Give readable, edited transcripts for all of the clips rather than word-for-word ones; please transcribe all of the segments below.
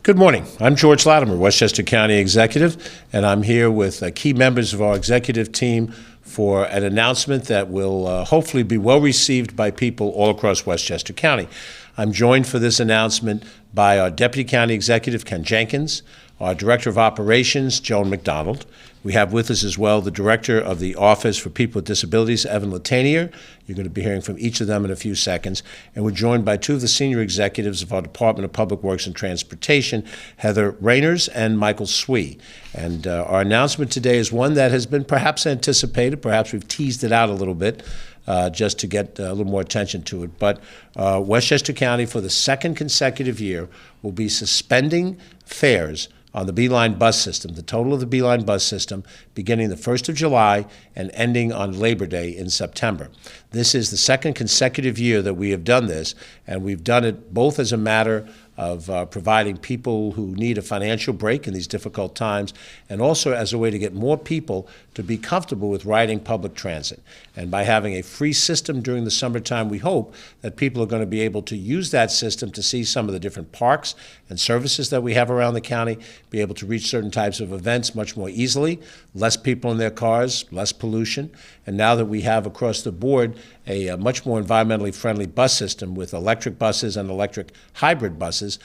Good morning. I'm George Latimer, Westchester County Executive, and I'm here with key members of our executive team for an announcement that will hopefully be well received by people all across Westchester County. I'm joined for this announcement by our Deputy County Executive, Ken Jenkins, our Director of Operations, Joan McDonald. We have with us as well the Director of the Office for People with Disabilities, Evan Latimer. You're going to be hearing from each of them in a few seconds. And we're joined by two of the senior executives of our Department of Public Works and Transportation, Heather Rainers and Michael Swee. And our announcement today is one that has been perhaps anticipated. Perhaps we've teased it out a little bit just to get a little more attention to it. But Westchester County, for the second consecutive year, will be suspending fares on the Beeline bus system, the total of the Beeline bus system, beginning the 1st of July and ending on Labor Day in September. This is the second consecutive year that we have done this, and we've done it both as a matter of providing people who need a financial break in these difficult times, and also as a way to get more people to be comfortable with riding public transit. And by having a free system during the summertime, we hope that people are going to be able to use that system to see some of the different parks and services that we have around the county, be able to reach certain types of events much more easily, less people in their cars, less pollution. And now that we have across the board a much more environmentally friendly bus system with electric buses and electric hybrid buses,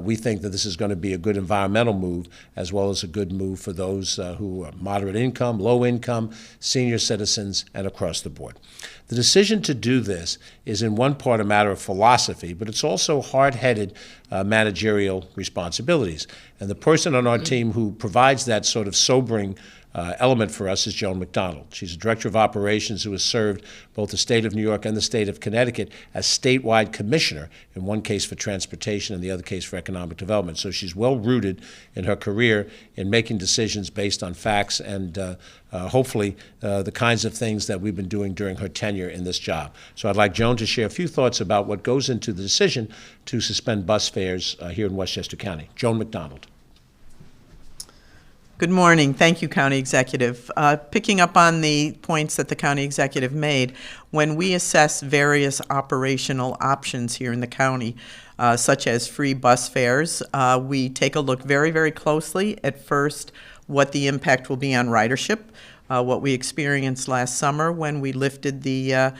we think that this is going to be a good environmental move as well as a good move for those who are moderate income, low income, senior citizens, and across the board. The decision to do this is in one part a matter of philosophy, but it's also hard-headed managerial responsibilities. And the person on our team who provides that sort of sobering element for us is Joan McDonald. She's a Director of Operations who has served both the state of New York and the state of Connecticut as statewide commissioner, in one case for transportation and the other case for economic development. So she's well rooted in her career in making decisions based on facts and hopefully the kinds of things that we've been doing during her tenure in this job. So I'd like Joan to share a few thoughts about what goes into the decision to suspend bus fares here in Westchester County. Joan McDonald. Good morning. Thank you, County Executive. Picking up on the points that the County Executive made, when we assess various operational options here in the county, such as free bus fares, we take a look very, very closely at first what the impact will be on ridership. What we experienced last summer when we lifted the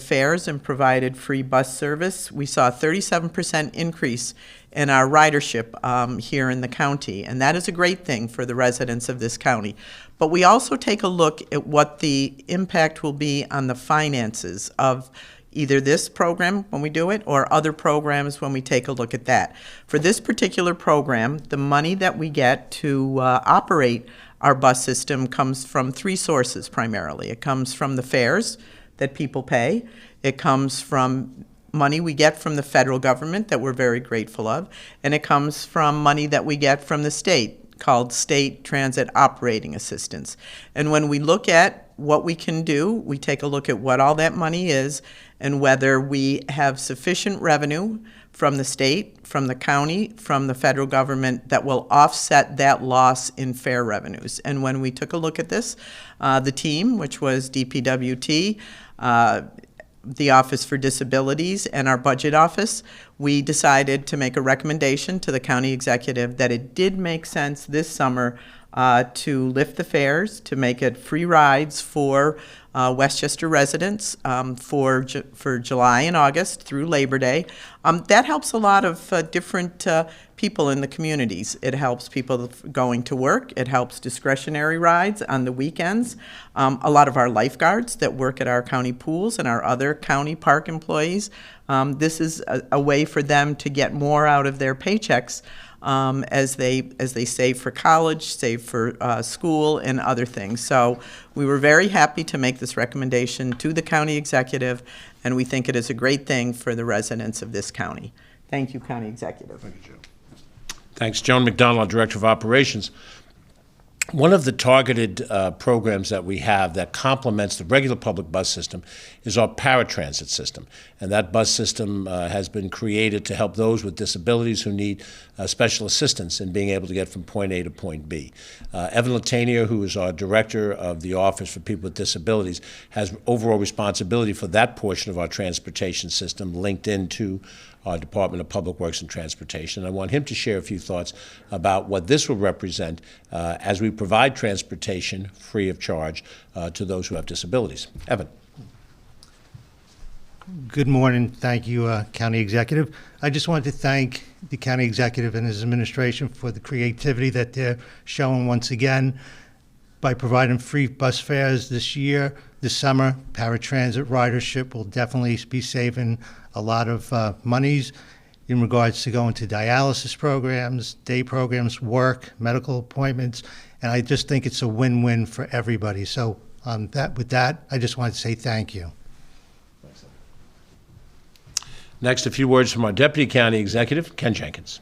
fares and provided free bus service, we saw a 37% increase in our ridership here in the county, and that is a great thing for the residents of this county. But we also take a look at what the impact will be on the finances of either this program when we do it or other programs when we take a look at that. For this particular program, the money that we get to operate our bus system comes from three sources primarily. It comes from the fares that people pay. It comes from money we get from the federal government that we're very grateful of, and it comes from money that we get from the state called State Transit Operating Assistance. And when we look at what we can do, we take a look at what all that money is and whether we have sufficient revenue from the state, from the county, from the federal government that will offset that loss in fare revenues. And when we took a look at this, the team, which was DPWT, the Office for Disabilities, and our Budget Office, we decided to make a recommendation to the County Executive that it did make sense this summer to lift the fares, to make it free rides for Westchester residents for July and August through Labor Day. That helps a lot of different people in the communities. It helps people going to work. It helps discretionary rides on the weekends. A lot of our lifeguards that work at our county pools and our other county park employees. This is a way for them to get more out of their paychecks as they save for college, save for school, and other things. So we were very happy to make this recommendation to the County Executive, and we think it is a great thing for the residents of this county. Thank you, County Executive. Thank you, Joe. Thanks, Joan McDonald, Director of Operations. One of the targeted programs that we have that complements the regular public bus system is our paratransit system. And that bus system has been created to help those with disabilities who need special assistance in being able to get from point A to point B. Evan Latimer, who is our Director of the Office for People with Disabilities, has overall responsibility for that portion of our transportation system linked into our Department of Public Works and Transportation. I want him to share a few thoughts about what this will represent as we provide transportation free of charge to those who have disabilities. Evan. Good morning. Thank you, County Executive. I just wanted to thank the County Executive and his administration for the creativity that they're showing once again by providing free bus fares this year, this summer. Paratransit ridership will definitely be saving a lot of monies in regards to going to dialysis programs, day programs, work, medical appointments, and I just think it's a win-win for everybody. So with that, I just wanted to say thank you. Next, a few words from our Deputy County Executive, Ken Jenkins.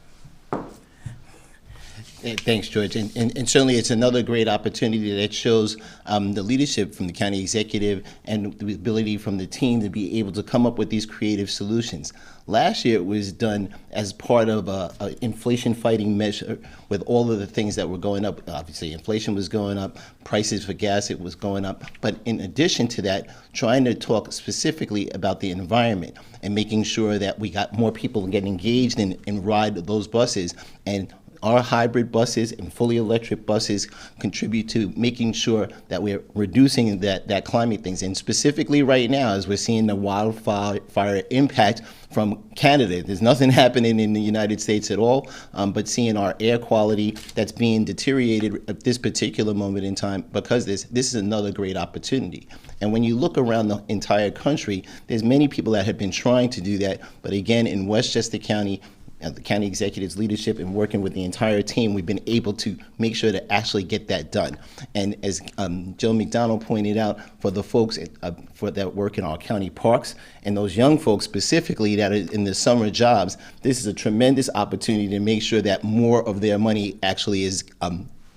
Thanks, George. And certainly it's another great opportunity that shows the leadership from the county executive and the ability from the team to be able to come up with these creative solutions. Last year it was done as part of an inflation fighting measure with all of the things that were going up. Obviously, inflation was going up, prices for gas, it was going up. But in addition to that, trying to talk specifically about the environment and making sure that we got more people getting engaged and ride those buses. And our hybrid buses and fully electric buses contribute to making sure that we're reducing that climate things. And specifically right now, as we're seeing the wildfire impact from Canada, there's nothing happening in the United States at all, but seeing our air quality that's being deteriorated at this particular moment in time because this is another great opportunity. And when you look around the entire country, there's many people that have been trying to do that, but again, in Westchester County, the county executive's leadership and working with the entire team, we've been able to make sure to actually get that done. And as Joe McDonald pointed out, for the folks that work in our county parks and those young folks specifically that are in the summer jobs, this is a tremendous opportunity to make sure that more of their money actually is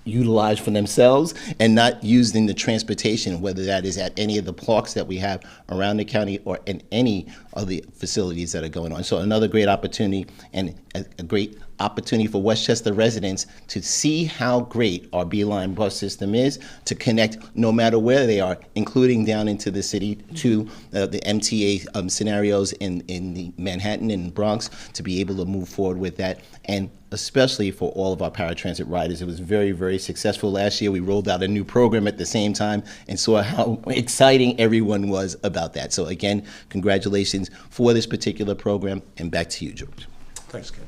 utilized for themselves and not used in the transportation, whether that is at any of the parks that we have around the county or in any of the facilities that are going on. So another great opportunity and a great opportunity for Westchester residents to see how great our Beeline bus system is to connect no matter where they are, including down into the city to the MTA scenarios in the Manhattan and Bronx, to be able to move forward with that. And especially for all of our paratransit riders. It was very, very successful last year. We rolled out a new program at the same time and saw how exciting everyone was about that. So again, congratulations for this particular program, and back to you, George. Thanks, Ken.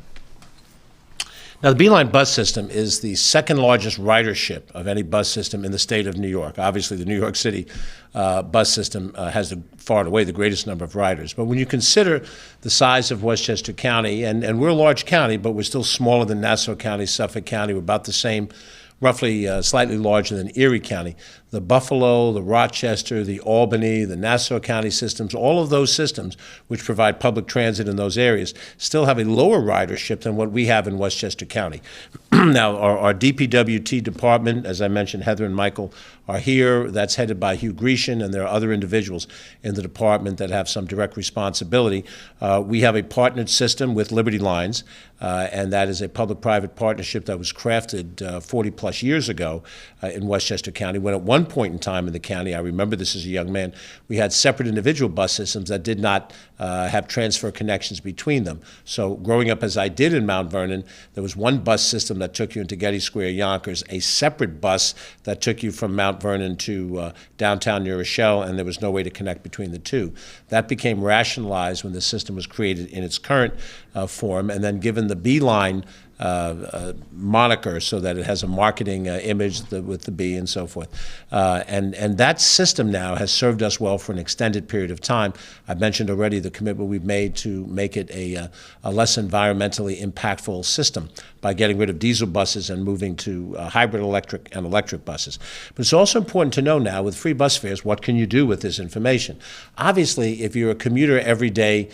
Now, the Beeline bus system is the second largest ridership of any bus system in the state of New York. Obviously, the New York City bus system has far and away the greatest number of riders. But when you consider the size of Westchester County, and we're a large county, but we're still smaller than Nassau County, Suffolk County, we're about the same, roughly slightly larger than Erie County. The Buffalo, the Rochester, the Albany, the Nassau County systems, all of those systems which provide public transit in those areas still have a lower ridership than what we have in Westchester County. Now, our DPWT department, as I mentioned, Heather and Michael are here. That's headed by Hugh Grecian, and there are other individuals in the department that have some direct responsibility. We have a partnered system with Liberty Lines, and that is a public-private partnership that was crafted 40-plus years ago in Westchester County, when at one point in time in the county, I remember this as a young man, we had separate individual bus systems that did not have transfer connections between them. So growing up as I did in Mount Vernon, there was one bus system that took you into Getty Square, Yonkers, a separate bus that took you from Mount Vernon to downtown New Rochelle, and there was no way to connect between the two. That became rationalized when the system was created in its current form, and then given the Beeline moniker so that it has a marketing image with the B and so forth. And that system now has served us well for an extended period of time. I've mentioned already the commitment we've made to make it a less environmentally impactful system by getting rid of diesel buses and moving to hybrid electric and electric buses. But it's also important to know now, with free bus fares, what can you do with this information? Obviously, if you're a commuter every day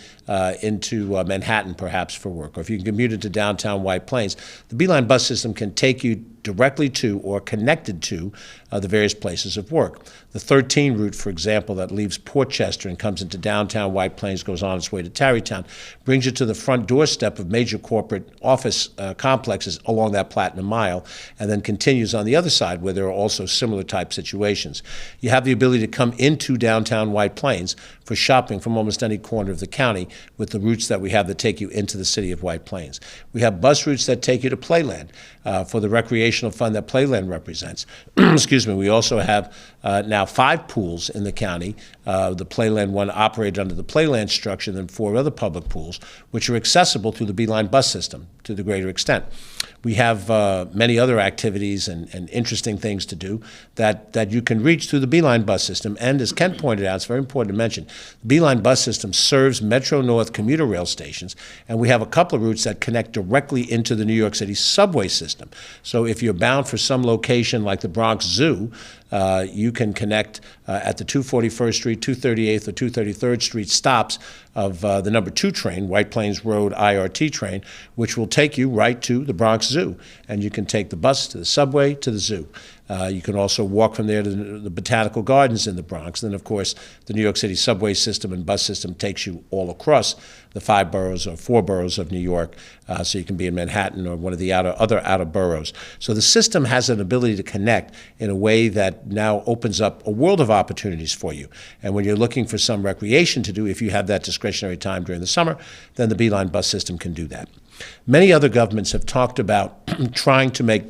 into Manhattan, perhaps for work, or if you can commute into downtown White Plains, the Beeline bus system can take you directly to or connected to the various places of work. The 13 route, for example, that leaves Port Chester and comes into downtown White Plains, goes on its way to Tarrytown, brings you to the front doorstep of major corporate office complexes along that Platinum Mile, and then continues on the other side where there are also similar type situations. You have the ability to come into downtown White Plains for shopping from almost any corner of the county with the routes that we have that take you into the city of White Plains. We have bus routes that take you to Playland for the recreational fund that Playland represents. Excuse me. We also have now 5 pools in the county, the Playland one operated under the Playland structure, and then 4 other public pools, which are accessible through the Beeline bus system to the greater extent. We have many other activities and interesting things to do that you can reach through the Beeline bus system. And as Ken pointed out, it's very important to mention, the Beeline bus system serves Metro North commuter rail stations, and we have a couple of routes that connect directly into the New York City subway system. So if you're bound for some location like the Bronx Zoo, you can connect at the 241st Street, 238th, or 233rd Street stops of the number 2 train, White Plains Road IRT train, which will take you right to the Bronx Zoo. And you can take the bus to the subway to the zoo. You can also walk from there to the Botanical Gardens in the Bronx. And then, of course, the New York City subway system and bus system takes you all across the 5 boroughs or 4 boroughs of New York, so you can be in Manhattan or one of the other outer boroughs. So the system has an ability to connect in a way that now opens up a world of opportunities for you. And when you're looking for some recreation to do, if you have that discretionary time during the summer, then the Beeline bus system can do that. Many other governments have talked about trying to make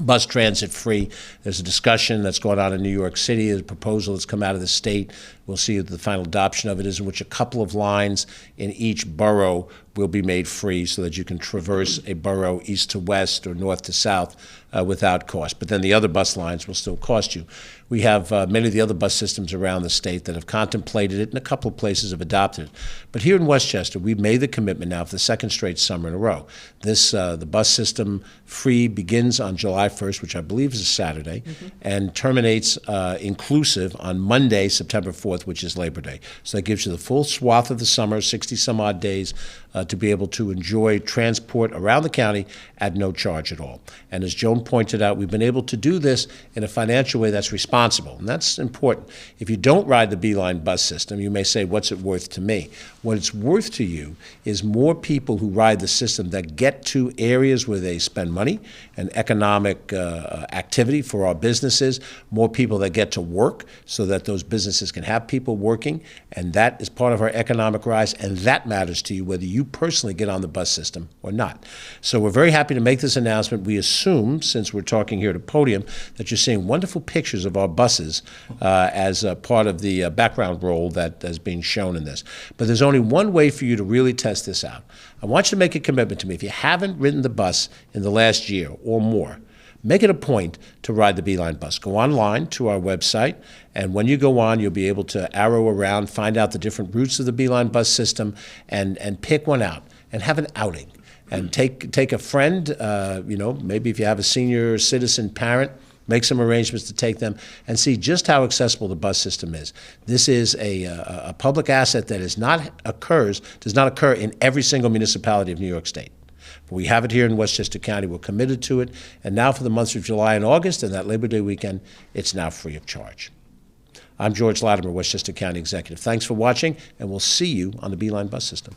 bus transit free. There's a discussion that's going on in New York City, a proposal that's come out of the state. We'll see what the final adoption of it is, in which a couple of lines in each borough will be made free so that you can traverse a borough east to west or north to south without cost. But then the other bus lines will still cost you. We have many of the other bus systems around the state that have contemplated it, and a couple of places have adopted it. But here in Westchester, we've made the commitment now for the 2nd straight summer in a row. The bus system free begins on July 1st, which I believe is a Saturday, and terminates inclusive on Monday, September 4th, which is Labor Day. So that gives you the full swath of the summer, 60-some-odd days, to be able to enjoy transport around the county at no charge at all. And as Joan pointed out, we've been able to do this in a financial way that's responsible, and that's important. If you don't ride the Beeline bus system, you may say, what's it worth to me? What it's worth to you is more people who ride the system that get to areas where they spend money and economic activity for our businesses, more people that get to work so that those businesses can have people working, and that is part of our economic rise, and that matters to you whether you personally get on the bus system or not. So we're very happy to make this announcement. We assume, since we're talking here at a podium, that you're seeing wonderful pictures of our buses as a part of the background roll that is being shown in this. But there's only one way for you to really test this out. I want you to make a commitment to me. If you haven't ridden the bus in the last year or more, make it a point to ride the Beeline bus. Go online to our website, and when you go on, you'll be able to arrow around, find out the different routes of the Beeline bus system, and pick one out and have an outing. And take a friend, maybe if you have a senior citizen parent, make some arrangements to take them and see just how accessible the bus system is. This is a public asset that does not occur in every single municipality of New York State. But we have it here in Westchester County. We're committed to it. And now for the months of July and August and that Labor Day weekend, it's now free of charge. I'm George Latimer, Westchester County Executive. Thanks for watching, and we'll see you on the Beeline bus system.